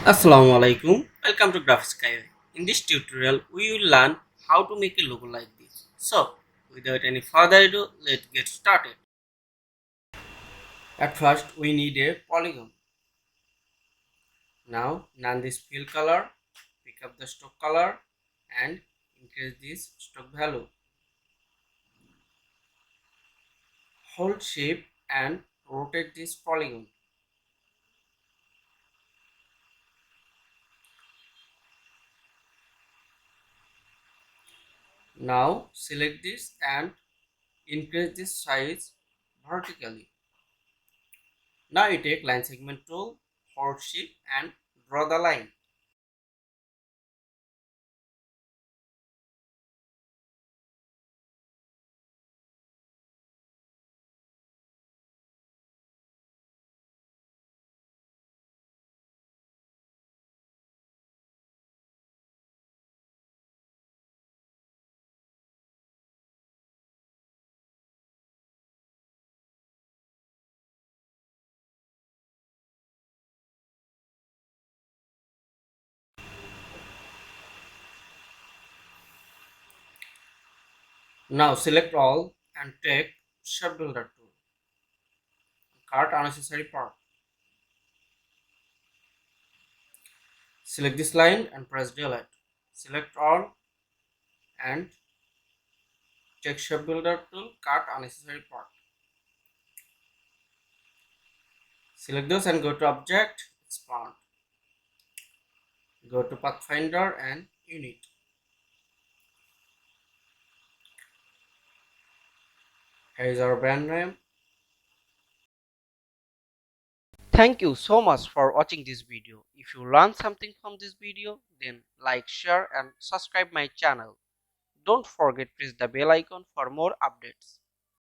Assalamu alaikum. Welcome to Graphics Skyway. In this tutorial, we will learn how to make a logo like this. So, without any further ado, let's get started. At first, we need a polygon. Now, none this fill color, pick up the stroke color and increase this stroke value. Hold shape and rotate this polygon. Now, select this and increase this size vertically. Now you take line segment tool, hold shift and draw the line. Now select all and take shape builder tool. Cut unnecessary part. Select this line and press delete. Select all and take shape builder tool. Cut unnecessary part. Select this and go to object, expand. Go to pathfinder and unit. Here is our brand name. Thank you so much for watching this video. If you learned something from this video, then like, share and subscribe my channel. Don't forget press the bell icon for more updates.